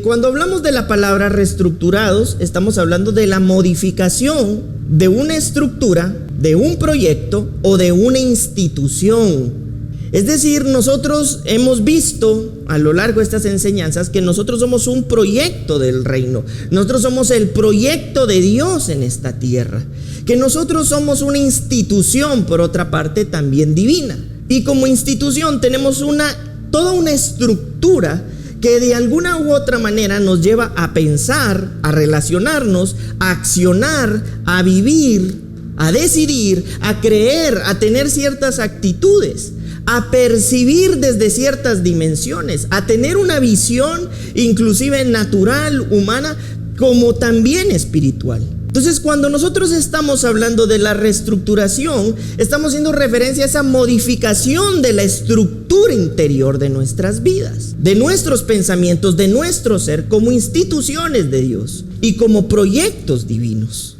Cuando hablamos de la palabra reestructurados, estamos hablando de la modificación de una estructura, de un proyecto o de una institución. Es decir, nosotros hemos visto a lo largo de estas enseñanzas que nosotros somos un proyecto del reino. Nosotros somos el proyecto de Dios en esta tierra. Que nosotros somos una institución, por otra parte, también divina. Y como institución tenemos toda una estructura que de alguna u otra manera nos lleva a pensar, a relacionarnos, a accionar, a vivir, a decidir, a creer, a tener ciertas actitudes, a percibir desde ciertas dimensiones, a tener una visión inclusive natural, humana, como también espiritual. Entonces, cuando nosotros estamos hablando de la reestructuración, estamos haciendo referencia a esa modificación de la estructura interior de nuestras vidas, de nuestros pensamientos, de nuestro ser, como instituciones de Dios y como proyectos divinos.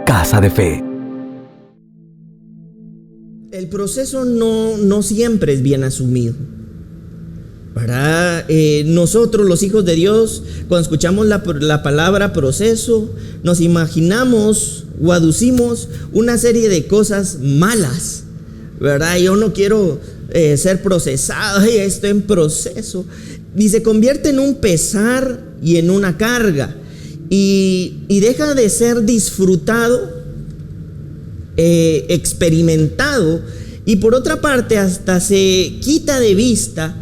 Casa de Fe. El proceso no siempre es bien asumido, ¿verdad? Nosotros, los hijos de Dios, cuando escuchamos la palabra proceso, nos imaginamos o aducimos una serie de cosas malas, ¿verdad? Yo no quiero ser procesado, estoy en proceso. Y se convierte en un pesar y en una carga. Y deja de ser disfrutado, experimentado, y por otra parte hasta se quita de vista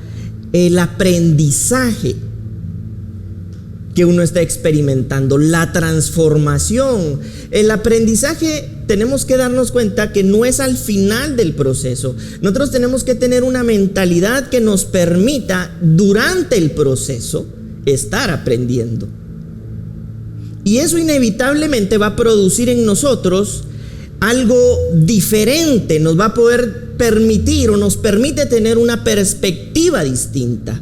el aprendizaje que uno está experimentando, la transformación. El aprendizaje, tenemos que darnos cuenta que no es al final del proceso. Nosotros tenemos que tener una mentalidad que nos permita durante el proceso estar aprendiendo. Y eso inevitablemente va a producir en nosotros algo diferente, nos va a poder permitir o nos permite tener una perspectiva distinta.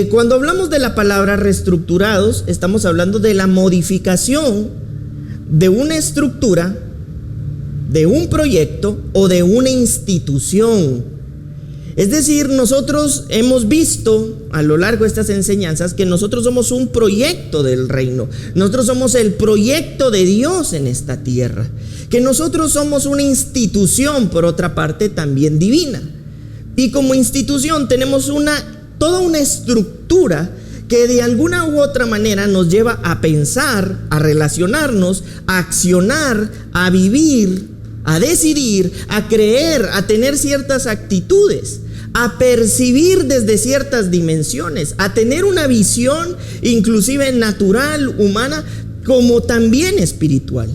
Cuando hablamos de la palabra reestructurados, estamos hablando de la modificación de una estructura, de un proyecto o de una institución. Es decir, nosotros hemos visto a lo largo de estas enseñanzas que nosotros somos un proyecto del reino. Nosotros somos el proyecto de Dios en esta tierra. Que nosotros somos una institución, por otra parte, también divina. Y como institución tenemos toda una estructura que de alguna u otra manera nos lleva a pensar, a relacionarnos, a accionar, a vivir, a decidir, a creer, a tener ciertas actitudes, a percibir desde ciertas dimensiones, a tener una visión inclusive natural, humana, como también espiritual.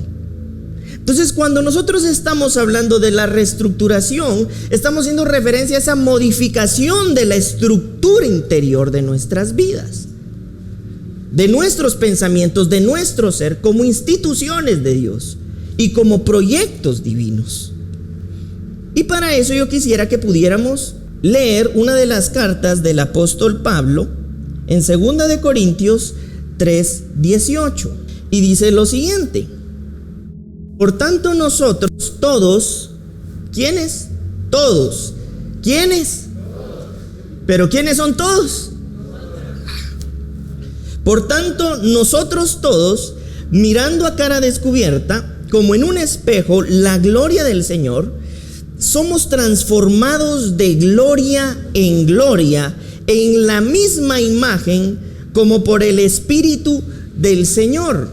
Entonces, cuando nosotros estamos hablando de la reestructuración, estamos haciendo referencia a esa modificación de la estructura interior de nuestras vidas, de nuestros pensamientos, de nuestro ser, como instituciones de Dios y como proyectos divinos. Y para eso yo quisiera que pudiéramos leer una de las cartas del apóstol Pablo en 2 de Corintios 3:18, y dice lo siguiente: por tanto nosotros todos, ¿quiénes? Todos. ¿Quiénes? ¿Pero quiénes son todos? Por tanto nosotros todos, mirando a cara descubierta, como en un espejo, la gloria del Señor, somos transformados de gloria en gloria, en la misma imagen, como por el Espíritu del Señor.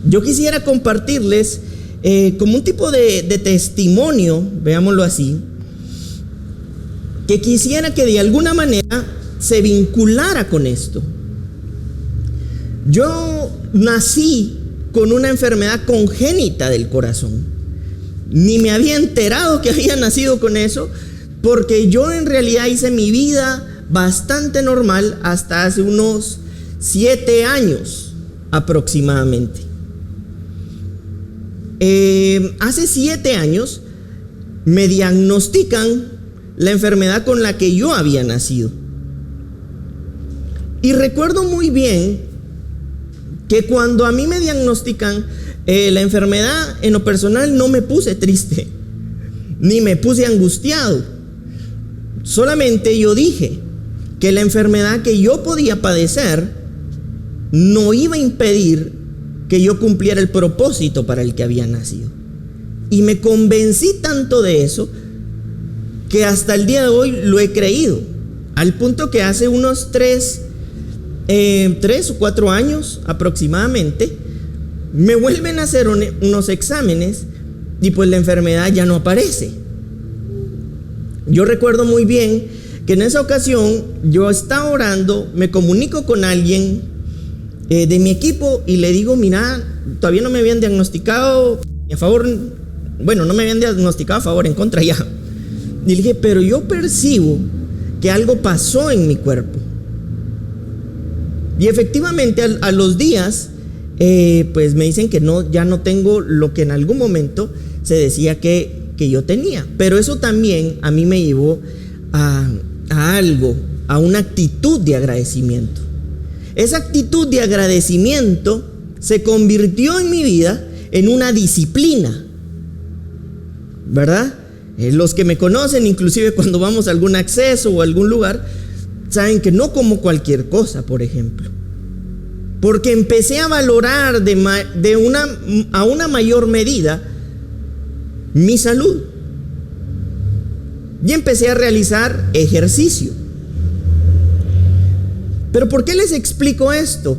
Yo quisiera compartirles como un tipo de testimonio, veámoslo así, que quisiera que de alguna manera se vinculara con esto. Yo nací con una enfermedad congénita del corazón. Ni me había enterado que había nacido con eso, porque yo en realidad hice mi vida bastante normal hasta hace unos 7 años. aproximadamente. Hace 7 años me diagnostican la enfermedad con la que yo había nacido. Y recuerdo muy bien que cuando a mí me diagnostican la enfermedad, en lo personal no me puse triste, ni me puse angustiado. Solamente yo dije que la enfermedad que yo podía padecer no iba a impedir que yo cumpliera el propósito para el que había nacido. Y me convencí tanto de eso que hasta el día de hoy lo he creído, al punto que hace unos 3 o 4 años aproximadamente me vuelven a hacer unos exámenes y pues la enfermedad ya no aparece. Yo recuerdo muy bien que en esa ocasión yo estaba orando, me comunico con alguien de mi equipo y le digo: mira, todavía no me habían diagnosticado a favor, bueno, no me habían diagnosticado a favor, en contra ya. Y le dije: pero yo percibo que algo pasó en mi cuerpo. Y efectivamente a los días pues me dicen que no, ya no tengo lo que en algún momento se decía que yo tenía. Pero eso también a mí me llevó a algo, a una actitud de agradecimiento. Esa actitud de agradecimiento se convirtió en mi vida en una disciplina, ¿verdad? Los que me conocen, inclusive cuando vamos a algún acceso o a algún lugar, saben que no como cualquier cosa, por ejemplo. Porque empecé a valorar a una mayor medida mi salud. Y empecé a realizar ejercicio. ¿Pero por qué les explico esto?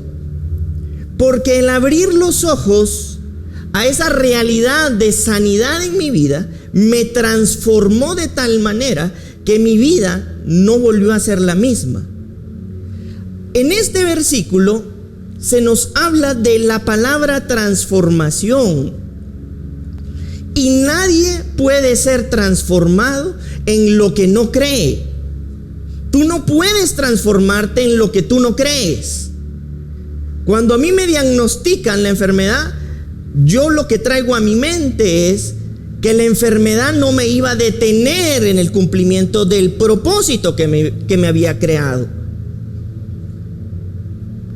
Porque el abrir los ojos a esa realidad de sanidad en mi vida me transformó de tal manera que mi vida no volvió a ser la misma. En este versículo se nos habla de la palabra transformación. Y nadie puede ser transformado en lo que no cree. Tú no puedes transformarte en lo que tú no crees. Cuando a mí me diagnostican la enfermedad, yo lo que traigo a mi mente es que la enfermedad no me iba a detener en el cumplimiento del propósito que me había creado.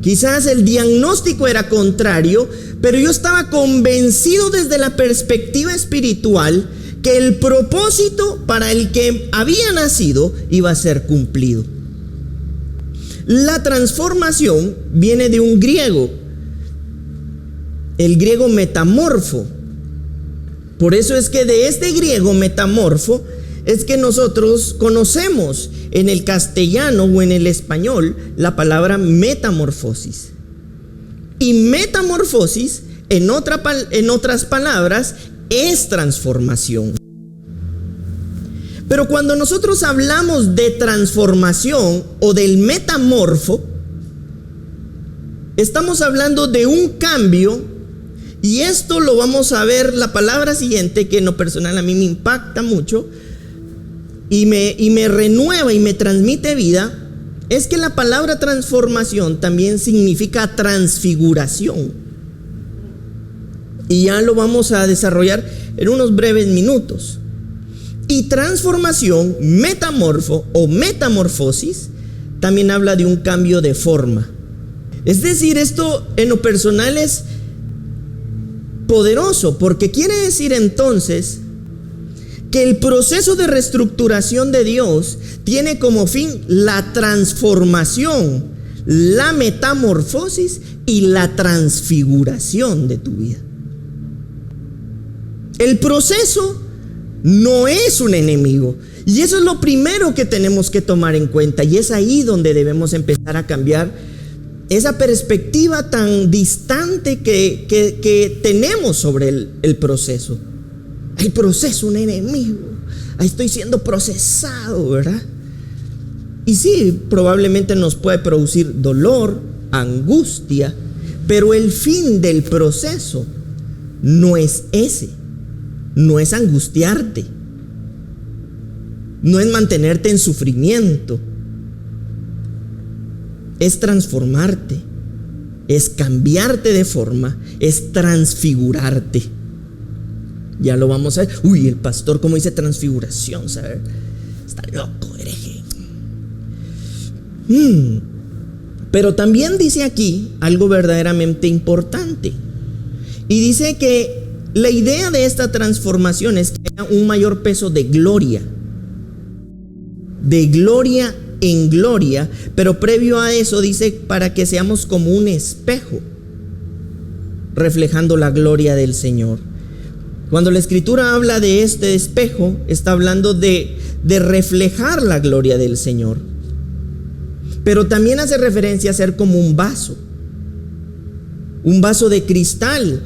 Quizás el diagnóstico era contrario, pero yo estaba convencido desde la perspectiva espiritual que el propósito para el que había nacido iba a ser cumplido. La transformación viene de un griego, el griego metamorfo. Por eso es que de este griego metamorfo es que nosotros conocemos en el castellano o en el español la palabra metamorfosis. Y metamorfosis, en otras palabras, es transformación. Pero cuando nosotros hablamos de transformación o del metamorfo, estamos hablando de un cambio. Y esto lo vamos a ver, la palabra siguiente, que en lo personal a mí me impacta mucho y me renueva y me transmite vida, es que la palabra transformación también significa transfiguración. Y ya lo vamos a desarrollar en unos breves minutos. Y transformación, metamorfo o metamorfosis, también habla de un cambio de forma. Es decir, esto en lo personal es poderoso, porque quiere decir entonces que el proceso de reestructuración de Dios tiene como fin la transformación, la metamorfosis y la transfiguración de tu vida. El proceso no es un enemigo, y eso es lo primero que tenemos que tomar en cuenta, y es ahí donde debemos empezar a cambiar esa perspectiva tan distante que tenemos sobre el proceso. El proceso, un enemigo. Ahí estoy siendo procesado, ¿verdad? Y sí, probablemente nos puede producir dolor, angustia, pero el fin del proceso no es ese. No es angustiarte. No es mantenerte en sufrimiento. Es transformarte. es cambiarte de forma, es transfigurarte. Ya lo vamos a ver. Uy, el pastor, ¿cómo dice transfiguración? ¿Sabe? Está loco, hereje. Pero también dice aquí algo verdaderamente importante. Y dice que la idea de esta transformación es que haya un mayor peso de gloria en gloria, pero previo a eso dice para que seamos como un espejo reflejando la gloria del Señor. Cuando la Escritura habla de este espejo, está hablando de reflejar la gloria del Señor, pero también hace referencia a ser como un vaso de cristal.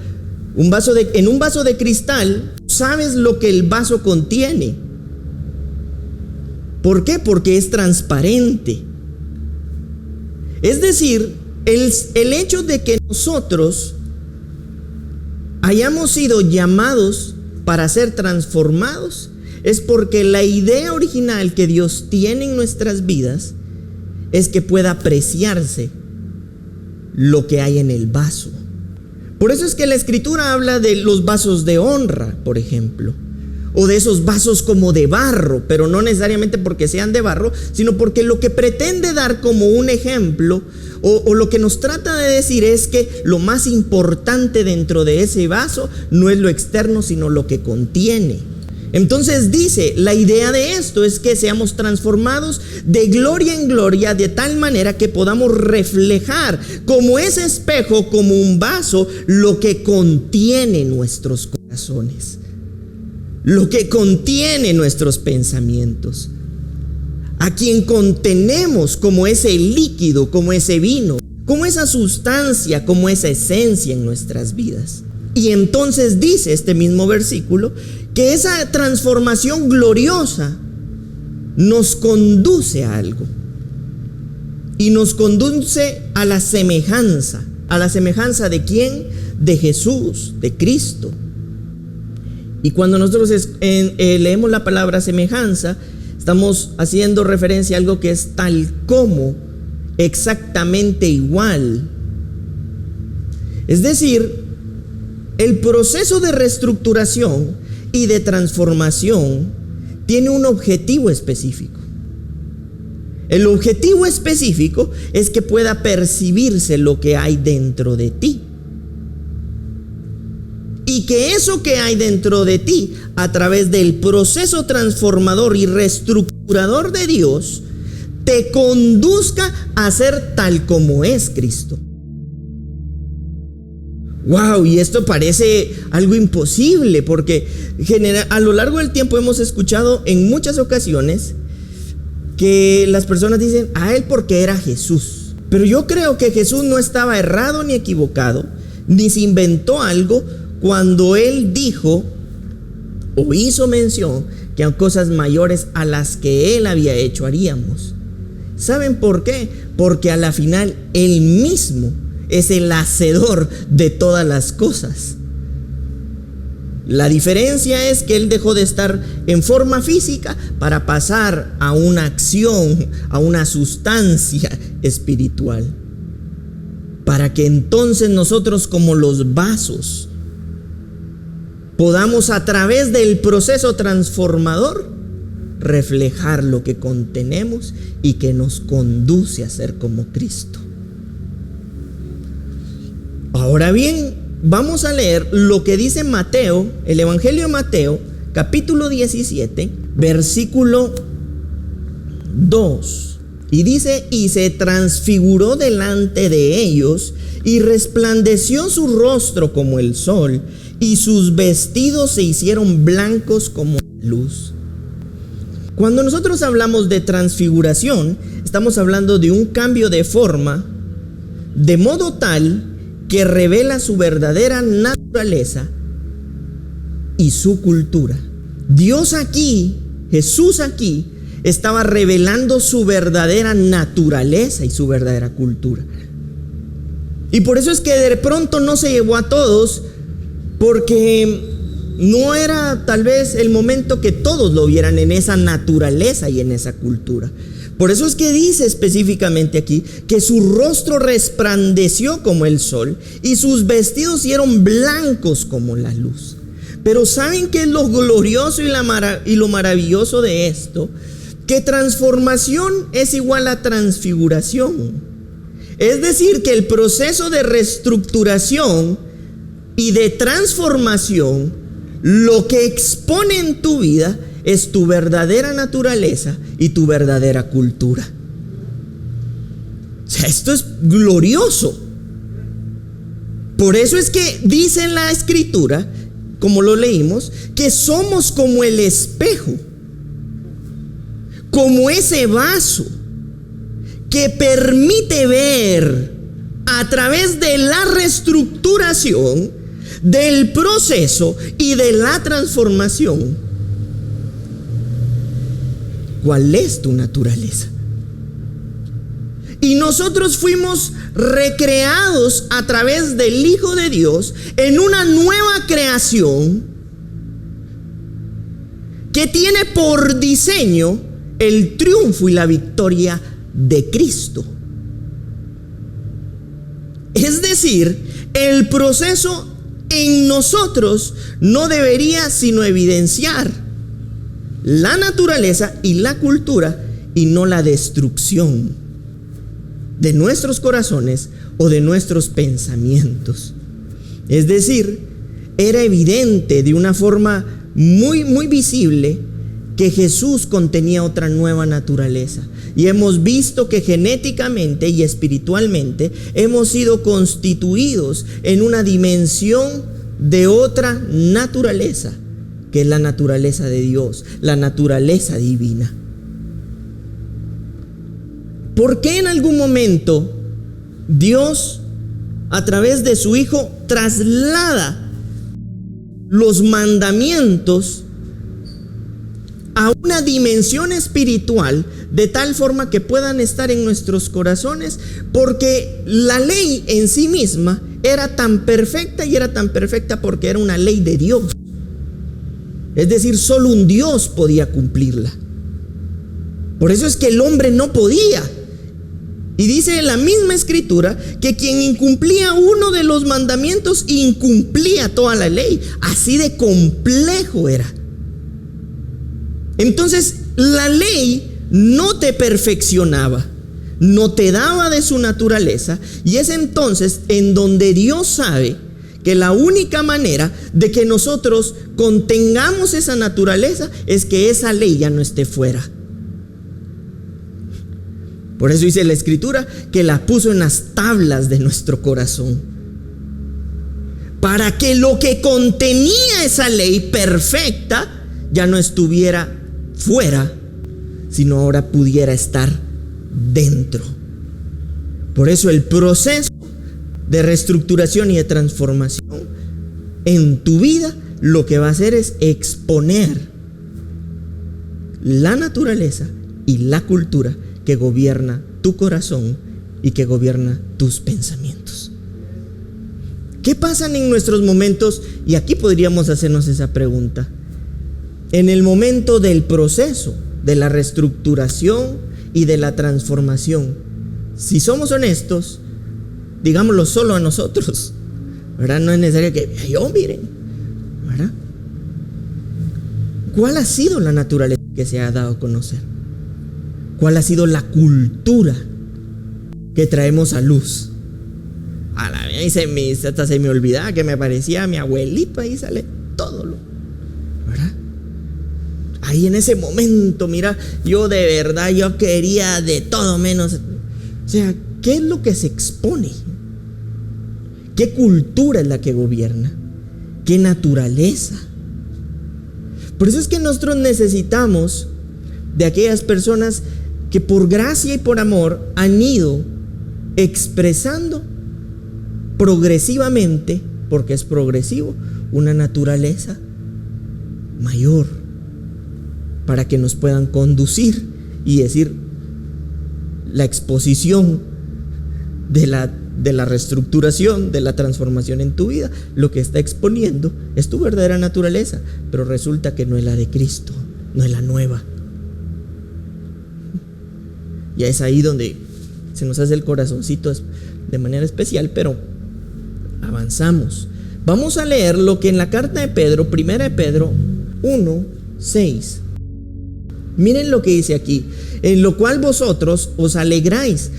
En un vaso de cristal, sabes lo que el vaso contiene. ¿Por qué? Porque es transparente. Es decir, el hecho de que nosotros hayamos sido llamados para ser transformados es porque la idea original que Dios tiene en nuestras vidas es que pueda apreciarse lo que hay en el vaso. Por eso es que la Escritura habla de los vasos de honra, por ejemplo, o de esos vasos como de barro, pero no necesariamente porque sean de barro, sino porque lo que pretende dar como un ejemplo, o lo que nos trata de decir es que lo más importante dentro de ese vaso no es lo externo, sino lo que contiene. Entonces dice, la idea de esto es que seamos transformados de gloria en gloria, de tal manera que podamos reflejar como ese espejo, como un vaso, lo que contiene nuestros corazones, lo que contiene nuestros pensamientos, a quien contenemos como ese líquido, como ese vino, como esa sustancia, como esa esencia en nuestras vidas. Y entonces dice este mismo versículo que esa transformación gloriosa nos conduce a algo. Y nos conduce a la semejanza. ¿A la semejanza de quién? De Jesús, de Cristo. Y cuando nosotros leemos la palabra semejanza, estamos haciendo referencia a algo que es tal como, exactamente igual. Es decir, el proceso de reestructuración y de transformación tiene un objetivo específico. El objetivo específico es que pueda percibirse lo que hay dentro de ti. Y que eso que hay dentro de ti, a través del proceso transformador y reestructurador de Dios, te conduzca a ser tal como es Cristo. Wow, y esto parece algo imposible porque a lo largo del tiempo hemos escuchado en muchas ocasiones que las personas dicen a él porque era Jesús. Pero yo creo que Jesús no estaba errado ni equivocado, ni se inventó algo cuando él dijo o hizo mención que a cosas mayores a las que él había hecho haríamos. ¿Saben por qué? Porque a la final él mismo es el hacedor de todas las cosas. La diferencia es que él dejó de estar en forma física para pasar a una acción, a una sustancia espiritual, para que entonces nosotros, como los vasos, podamos a través del proceso transformador reflejar lo que contenemos y que nos conduce a ser como Cristo. Ahora bien, vamos a leer lo que dice Mateo, el Evangelio de Mateo, capítulo 17, versículo 2. Y dice, y se transfiguró delante de ellos, y resplandeció su rostro como el sol, y sus vestidos se hicieron blancos como la luz. Cuando nosotros hablamos de transfiguración, estamos hablando de un cambio de forma, de modo tal que revela su verdadera naturaleza y su cultura. Dios aquí, Jesús aquí, estaba revelando su verdadera naturaleza y su verdadera cultura. Y por eso es que de pronto no se llevó a todos, porque no era tal vez el momento que todos lo vieran en esa naturaleza y en esa cultura. Por eso es que dice específicamente aquí que su rostro resplandeció como el sol y sus vestidos hicieron blancos como la luz. Pero ¿saben qué es lo glorioso y lo maravilloso de esto? Que transformación es igual a transfiguración. Es decir, que el proceso de reestructuración y de transformación, lo que expone en tu vida es tu verdadera naturaleza y tu verdadera cultura. O sea, esto es glorioso. Por eso es que dice en la Escritura, como lo leímos, que somos como el espejo, como ese vaso que permite ver a través de la reestructuración, del proceso y de la transformación, ¿cuál es tu naturaleza? Y nosotros fuimos recreados a través del Hijo de Dios en una nueva creación que tiene por diseño el triunfo y la victoria de Cristo. Es decir, el proceso en nosotros no debería sino evidenciar la naturaleza y la cultura y no la destrucción de nuestros corazones o de nuestros pensamientos. Es decir, era evidente de una forma muy visible que Jesús contenía otra nueva naturaleza. Y hemos visto que genéticamente y espiritualmente hemos sido constituidos en una dimensión de otra naturaleza, que es la naturaleza de Dios, la naturaleza divina. ¿Por qué en algún momento Dios, a través de su Hijo, traslada los mandamientos a una dimensión espiritual de tal forma que puedan estar en nuestros corazones? Porque la ley en sí misma era tan perfecta, y era tan perfecta porque era una ley de Dios. Es decir, solo un Dios podía cumplirla. Por eso es que el hombre no podía. Y dice la misma Escritura que quien incumplía uno de los mandamientos incumplía toda la ley. Así de complejo era. Entonces, la ley no te perfeccionaba, no te daba de su naturaleza, y es entonces en donde Dios sabe que la única manera de que nosotros contengamos esa naturaleza es que esa ley ya no esté fuera. Por eso dice la Escritura que la puso en las tablas de nuestro corazón, para que lo que contenía esa ley perfecta ya no estuviera fuera, sino ahora pudiera estar dentro. Por eso el proceso de reestructuración y de transformación en tu vida lo que va a hacer es exponer la naturaleza y la cultura que gobierna tu corazón y que gobierna tus pensamientos. ¿Qué pasan en nuestros momentos? Y aquí podríamos hacernos esa pregunta. En el momento del proceso, de la reestructuración y de la transformación, si somos honestos, digámoslo solo a nosotros, ¿verdad? No es necesario que yo miren, ¿verdad? ¿Cuál ha sido la naturaleza que se ha dado a conocer? ¿Cuál ha sido la cultura que traemos a luz? A la vez hasta se me olvidaba que me aparecía mi abuelito, ahí sale todo ¿verdad? Ahí en ese momento, mira, yo de verdad, yo quería de todo menos. O sea, ¿qué es lo que se expone? ¿Qué cultura es la que gobierna? ¿Qué naturaleza? Por eso es que nosotros necesitamos de aquellas personas que por gracia y por amor han ido expresando progresivamente, porque es progresivo, una naturaleza mayor, para que nos puedan conducir y decir, la exposición de la reestructuración, de la transformación en tu vida, lo que está exponiendo es tu verdadera naturaleza, pero resulta que no es la de Cristo, no es la nueva. Ya es ahí donde se nos hace el corazoncito de manera especial, pero avanzamos. Vamos a leer lo que en la carta de Pedro, 1 de Pedro 1:6. Miren lo que dice aquí: en lo cual vosotros os alegráis,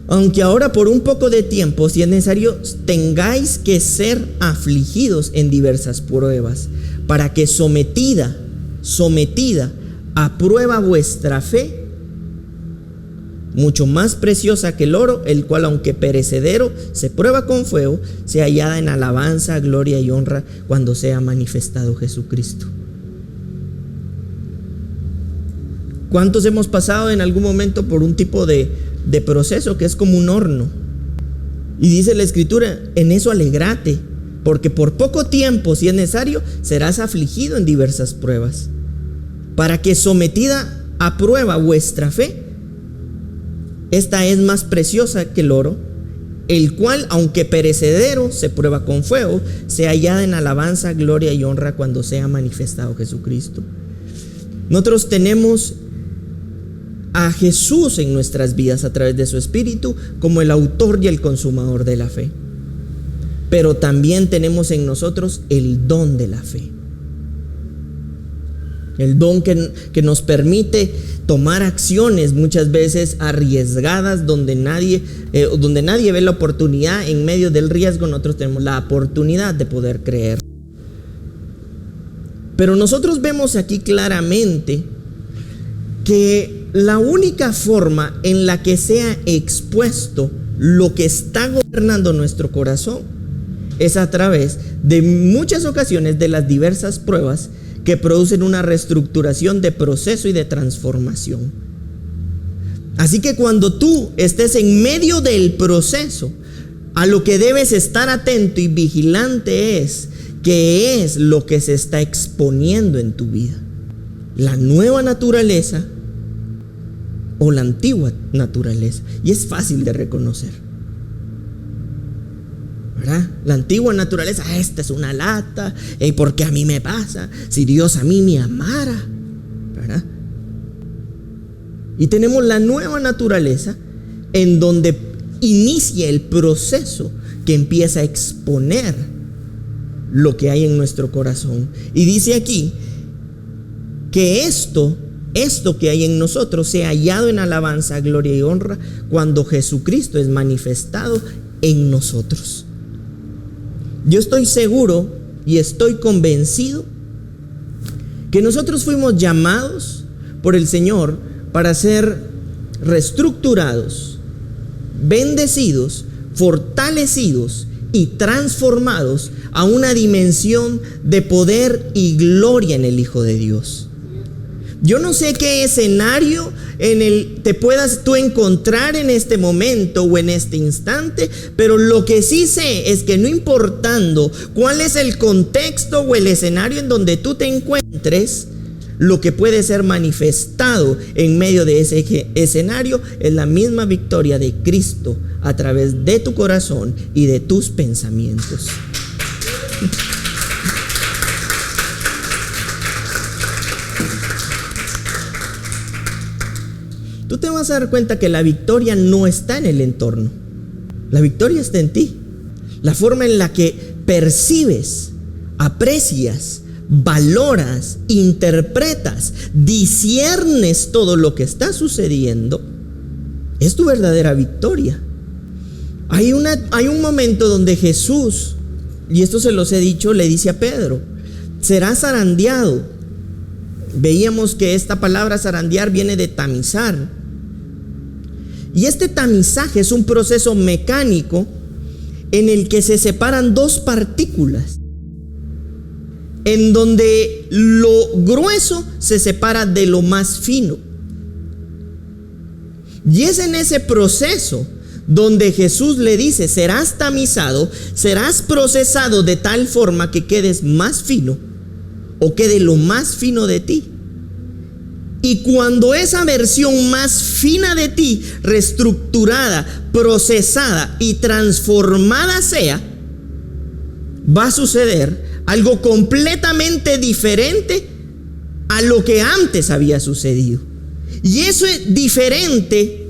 aunque ahora por un poco de tiempo, si es necesario, tengáis que ser afligidos en diversas pruebas, para que sometida a prueba vuestra fe, mucho más preciosa que el oro, el cual aunque perecedero se prueba con fuego, sea hallada en alabanza, gloria y honra cuando sea manifestado Jesucristo. ¿Cuántos hemos pasado en algún momento por un tipo de proceso que es como un horno? Y dice la Escritura: en eso alegrate, porque por poco tiempo, si es necesario, serás afligido en diversas pruebas, para que sometida a prueba vuestra fe, esta es más preciosa que el oro, el cual aunque perecedero se prueba con fuego, sea hallada en alabanza, gloria y honra cuando sea manifestado Jesucristo. Nosotros tenemos a Jesús en nuestras vidas a través de su Espíritu como el autor y el consumador de la fe, pero también tenemos en nosotros el don de la fe, el don que nos permite tomar acciones muchas veces arriesgadas, donde nadie ve la oportunidad. En medio del riesgo nosotros tenemos la oportunidad de poder creer. Pero nosotros vemos aquí claramente que la única forma en la que sea expuesto lo que está gobernando nuestro corazón es a través de muchas ocasiones de las diversas pruebas que producen una reestructuración de proceso y de transformación. Así que cuando tú estés en medio del proceso, a lo que debes estar atento y vigilante es qué es lo que se está exponiendo en tu vida: la nueva naturaleza o la antigua naturaleza. Y es fácil de reconocer, ¿verdad? La antigua naturaleza: esta es una lata, ¿por qué a mí me pasa? Si Dios a mí me amara, ¿verdad? Y tenemos la nueva naturaleza, en donde inicia el proceso que empieza a exponer lo que hay en nuestro corazón. Y dice aquí que esto que hay en nosotros sea hallado en alabanza, gloria y honra cuando Jesucristo es manifestado en nosotros. Yo estoy seguro y estoy convencido que nosotros fuimos llamados por el Señor para ser reestructurados, bendecidos, fortalecidos y transformados a una dimensión de poder y gloria en el Hijo de Dios. Yo no sé qué escenario te puedas tú encontrar en este momento o en este instante, pero lo que sí sé es que no importando cuál es el contexto o el escenario en donde tú te encuentres, lo que puede ser manifestado en medio de ese escenario es la misma victoria de Cristo a través de tu corazón y de tus pensamientos. Tú te vas a dar cuenta que la victoria no está en el entorno. La victoria está en ti. La forma en la que percibes, aprecias, valoras, interpretas, disciernes todo lo que está sucediendo es tu verdadera victoria. Hay un momento donde Jesús, y esto se los he dicho, le dice a Pedro: serás zarandeado. Veíamos que esta palabra zarandear viene de tamizar. Y este tamizaje es un proceso mecánico en el que se separan dos partículas, en donde lo grueso se separa de lo más fino. Y es en ese proceso donde Jesús le dice: serás tamizado, serás procesado de tal forma que quedes más fino o quede lo más fino de ti. Y cuando esa versión más fina de ti, reestructurada, procesada y transformada sea, va a suceder algo completamente diferente a lo que antes había sucedido. Y eso es diferente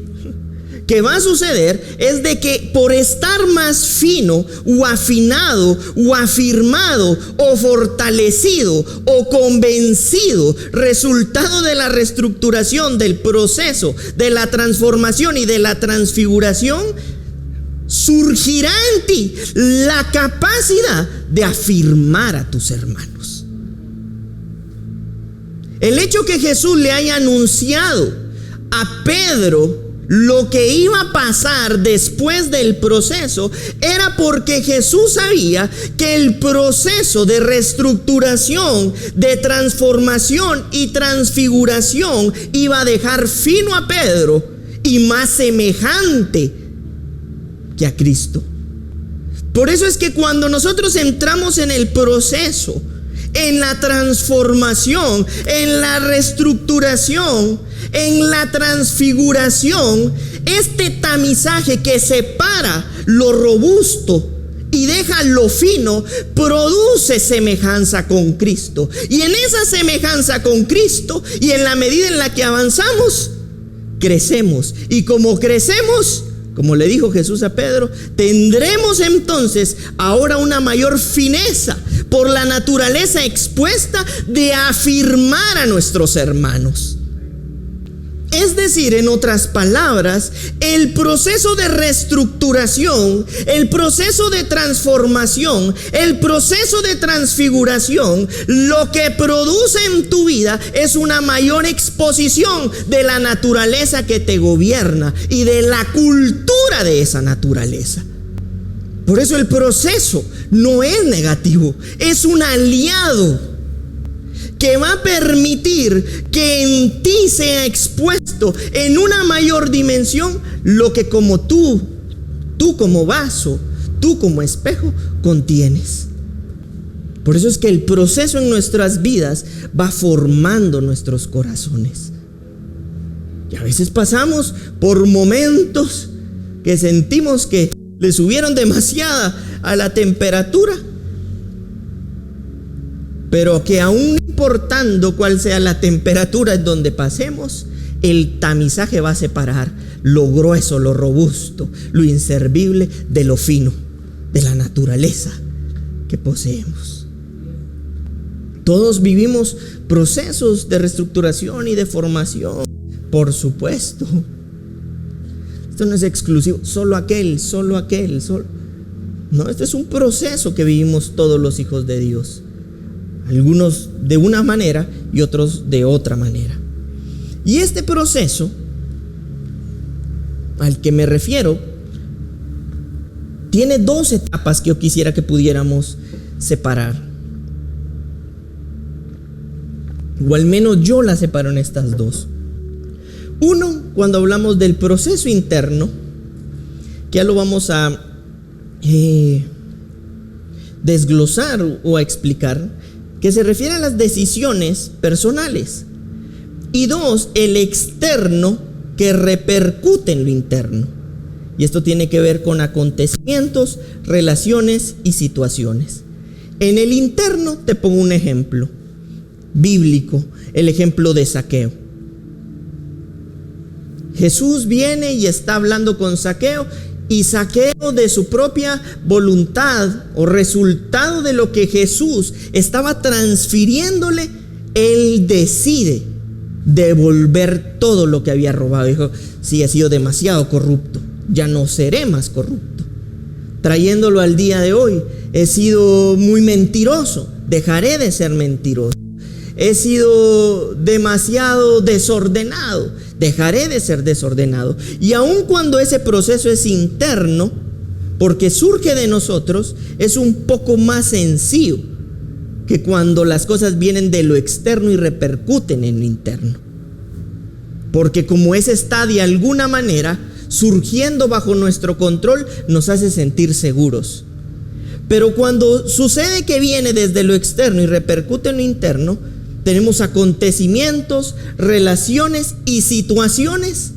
que va a suceder, es de que por estar más fino o afinado o afirmado o fortalecido o convencido, resultado de la reestructuración, del proceso, de la transformación y de la transfiguración, surgirá en ti la capacidad de afirmar a tus hermanos. El hecho que Jesús le haya anunciado a Pedro lo que iba a pasar después del proceso era porque Jesús sabía que el proceso de reestructuración, de transformación y transfiguración iba a dejar fino a Pedro y más semejante que a Cristo. Por eso es que cuando nosotros entramos en el proceso, en la transformación, en la reestructuración, en la transfiguración, este tamizaje que separa lo robusto y deja lo fino, produce semejanza con Cristo. Y en esa semejanza con Cristo, y en la medida en la que avanzamos, crecemos. Y como crecemos, como le dijo Jesús a Pedro, tendremos entonces ahora una mayor fineza por la naturaleza expuesta de afirmar a nuestros hermanos. Es decir, en otras palabras, el proceso de reestructuración, el proceso de transformación, el proceso de transfiguración, lo que produce en tu vida es una mayor exposición de la naturaleza que te gobierna y de la cultura de esa naturaleza. Por eso el proceso no es negativo, es un aliado que va a permitir que en ti sea expuesto en una mayor dimensión lo que como tú como vaso, tú como espejo contienes. Por eso es que el proceso en nuestras vidas va formando nuestros corazones. Y a veces pasamos por momentos que sentimos que le subieron demasiada a la temperatura, pero que aún importando cuál sea la temperatura en donde pasemos, el tamizaje va a separar lo grueso, lo robusto, lo inservible de lo fino, de la naturaleza que poseemos. Todos vivimos procesos de reestructuración y de formación, por supuesto. Esto no es exclusivo, solo aquel. No, este es un proceso que vivimos todos los hijos de Dios. Algunos de una manera y otros de otra manera. Y este proceso al que me refiero tiene dos etapas que yo quisiera que pudiéramos separar. O al menos yo las separo en estas dos. Uno, cuando hablamos del proceso interno, que ya lo vamos a desglosar o a explicar, que se refiere a las decisiones personales. Y dos, el externo que repercute en lo interno. Y esto tiene que ver con acontecimientos, relaciones y situaciones. En el interno te pongo un ejemplo bíblico, el ejemplo de Zaqueo. Jesús viene y está hablando con Zaqueo, y Zaqueo, de su propia voluntad o resultado de lo que Jesús estaba transfiriéndole, él decide devolver todo lo que había robado. Dijo: sí, he sido demasiado corrupto, ya no seré más corrupto. Trayéndolo al día de hoy, he sido muy mentiroso, dejaré de ser mentiroso. He sido demasiado desordenado, dejaré de ser desordenado. Y aun cuando ese proceso es interno, porque surge de nosotros, es un poco más sencillo que cuando las cosas vienen de lo externo y repercuten en lo interno. Porque como ese está de alguna manera surgiendo bajo nuestro control, nos hace sentir seguros. Pero cuando sucede que viene desde lo externo y repercute en lo interno, tenemos acontecimientos, relaciones y situaciones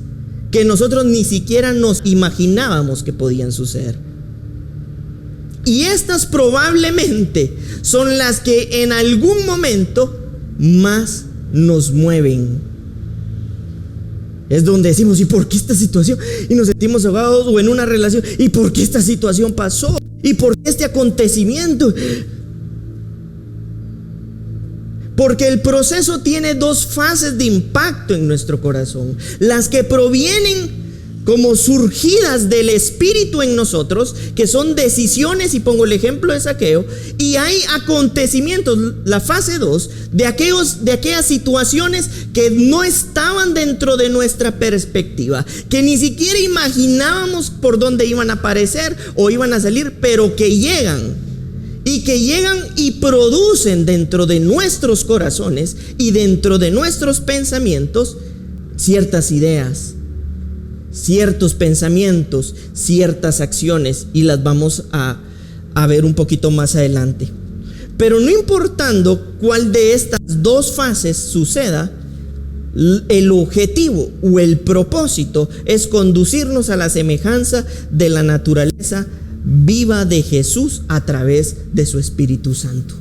que nosotros ni siquiera nos imaginábamos que podían suceder. Y estas probablemente son las que en algún momento más nos mueven. Es donde decimos, ¿y por qué esta situación? Y nos sentimos ahogados, o en una relación, ¿y por qué esta situación pasó? ¿Y por qué este acontecimiento? Porque el proceso tiene dos fases de impacto en nuestro corazón. Las que provienen como surgidas del Espíritu en nosotros, que son decisiones, y pongo el ejemplo de Zaqueo, y hay acontecimientos, la fase 2, de aquellas situaciones que no estaban dentro de nuestra perspectiva, que ni siquiera imaginábamos por dónde iban a aparecer o iban a salir, pero que llegan y producen dentro de nuestros corazones y dentro de nuestros pensamientos ciertas ideas, ciertos pensamientos, ciertas acciones, y las vamos a ver un poquito más adelante. Pero no importando cuál de estas dos fases suceda, el objetivo o el propósito es conducirnos a la semejanza de la naturaleza viva de Jesús a través de su Espíritu Santo.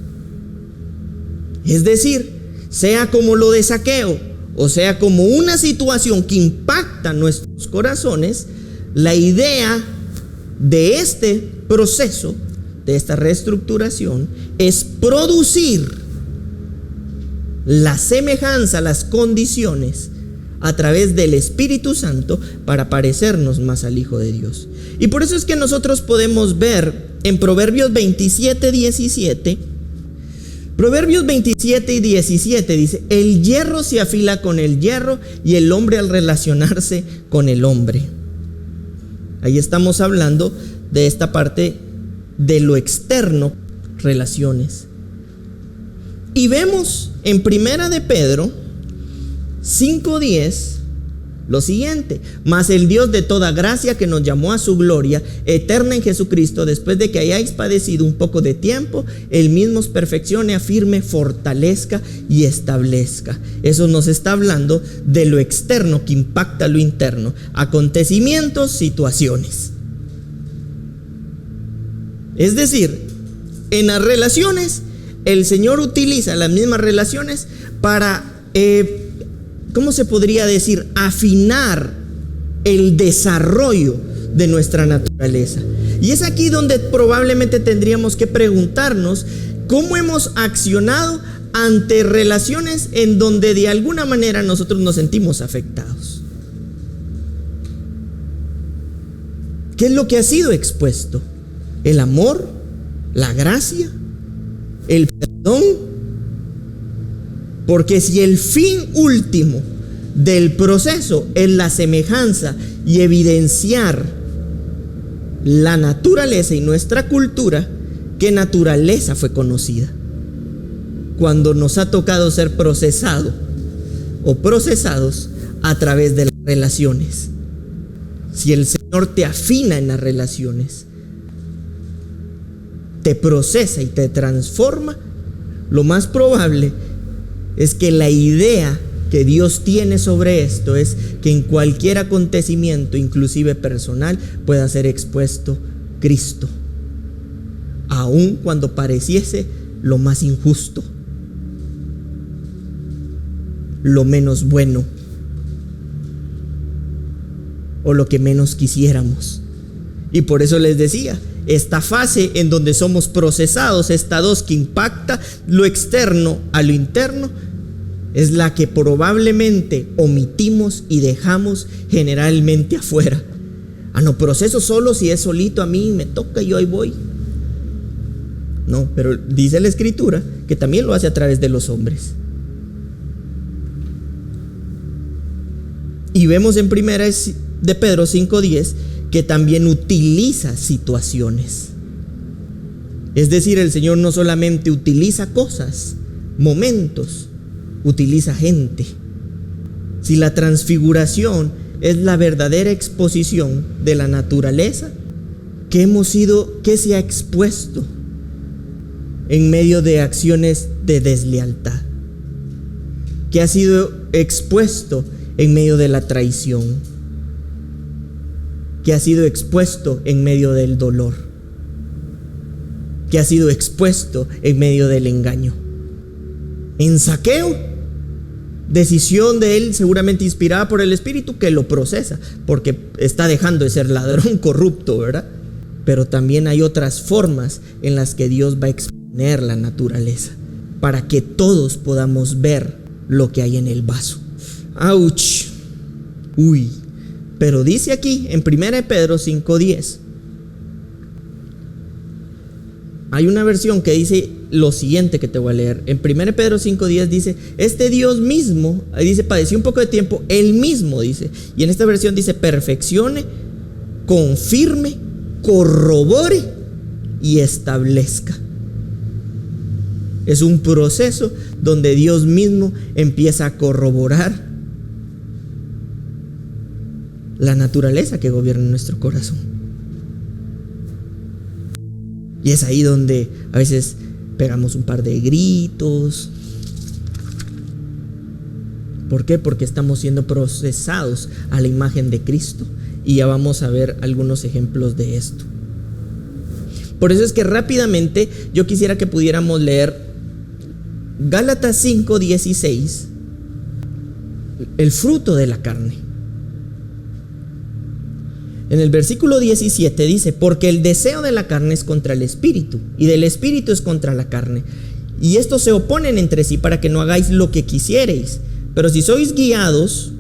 Es decir, sea como lo de Zaqueo, o sea como una situación que impacta nuestros corazones, la idea de este proceso, de esta reestructuración, es producir la semejanza, las condiciones a través del Espíritu Santo para parecernos más al Hijo de Dios. Y por eso es que nosotros podemos ver en Proverbios 27, 17, Proverbios 27 y 17 dice: el hierro se afila con el hierro, y el hombre al relacionarse con el hombre. Ahí estamos hablando de esta parte de lo externo, relaciones. Y vemos en Primera de Pedro 5:10 lo siguiente: mas el Dios de toda gracia, que nos llamó a su gloria eterna en Jesucristo, después de que hayáis padecido un poco de tiempo, Él mismo os perfeccione, afirme, fortalezca y establezca. Eso nos está hablando de lo externo que impacta lo interno, acontecimientos, situaciones. Es decir, en las relaciones, el Señor utiliza las mismas relaciones para ¿cómo se podría decir? Afinar el desarrollo de nuestra naturaleza. Y es aquí donde probablemente tendríamos que preguntarnos cómo hemos accionado ante relaciones en donde de alguna manera nosotros nos sentimos afectados. ¿Qué es lo que ha sido expuesto? ¿El amor? ¿La gracia? ¿El perdón? Porque si el fin último del proceso es la semejanza y evidenciar la naturaleza y nuestra cultura, ¿qué naturaleza fue conocida? Cuando nos ha tocado ser procesado o procesados a través de las relaciones. Si el Señor te afina en las relaciones, te procesa y te transforma, lo más probable es que la idea que Dios tiene sobre esto es que en cualquier acontecimiento, inclusive personal, pueda ser expuesto Cristo, aun cuando pareciese lo más injusto, lo menos bueno o lo que menos quisiéramos. Y por eso les decía, esta fase en donde somos procesados, esta dos que impacta lo externo a lo interno, es la que probablemente omitimos y dejamos generalmente afuera. No proceso solo si es solito, a mí me toca y yo ahí voy. No, pero dice la Escritura que también lo hace a través de los hombres. Y vemos en Primera de Pedro 5:10 que también utiliza situaciones. Es decir, el Señor no solamente utiliza cosas, momentos, utiliza gente. Si la transfiguración es la verdadera exposición de la naturaleza, ¿qué se ha expuesto en medio de acciones de deslealtad? ¿Qué ha sido expuesto en medio de la traición? ¿Qué ha sido expuesto en medio del dolor? ¿Qué ha sido expuesto en medio del engaño? En Zaqueo decisión de él, seguramente inspirada por el Espíritu, que lo procesa, porque está dejando de ser ladrón corrupto, ¿verdad? Pero también hay otras formas en las que Dios va a exponer la naturaleza, para que todos podamos ver lo que hay en el vaso. ¡Auch! Uy. Pero dice aquí en 1 Pedro 5:10, hay una versión que dice lo siguiente que te voy a leer. En 1 Pedro 5:10 dice, este Dios mismo, ahí dice, padeció un poco de tiempo, él mismo dice. Y en esta versión dice, perfeccione, confirme, corrobore y establezca. Es un proceso donde Dios mismo empieza a corroborar la naturaleza que gobierna nuestro corazón. Y es ahí donde a veces pegamos un par de gritos. ¿Por qué? Porque estamos siendo procesados a la imagen de Cristo. Y ya vamos a ver algunos ejemplos de esto. Por eso es que rápidamente yo quisiera que pudiéramos leer Gálatas 5:16, el fruto de la carne. En el versículo 17 dice, porque el deseo de la carne es contra el espíritu, y del espíritu es contra la carne. Y estos se oponen entre sí para que no hagáis lo que quisiereis. Pero si sois guiados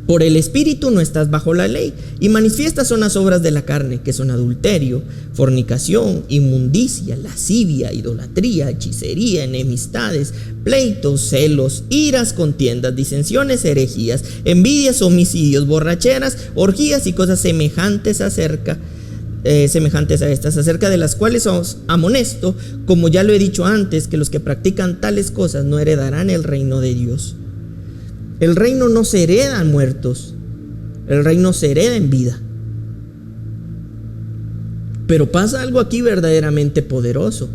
por el espíritu, no estás bajo la ley. Y manifiestas son las obras de la carne, que son adulterio, fornicación, inmundicia, lascivia, idolatría, hechicería, enemistades, pleitos, celos, iras, contiendas, disensiones, herejías, envidias, homicidios, borracheras, orgías y cosas semejantes a estas, acerca de las cuales os amonesto, como ya lo he dicho antes, que los que practican tales cosas no heredarán el reino de Dios. El reino no se hereda en muertos, el reino se hereda en vida. Pero pasa algo aquí verdaderamente poderoso.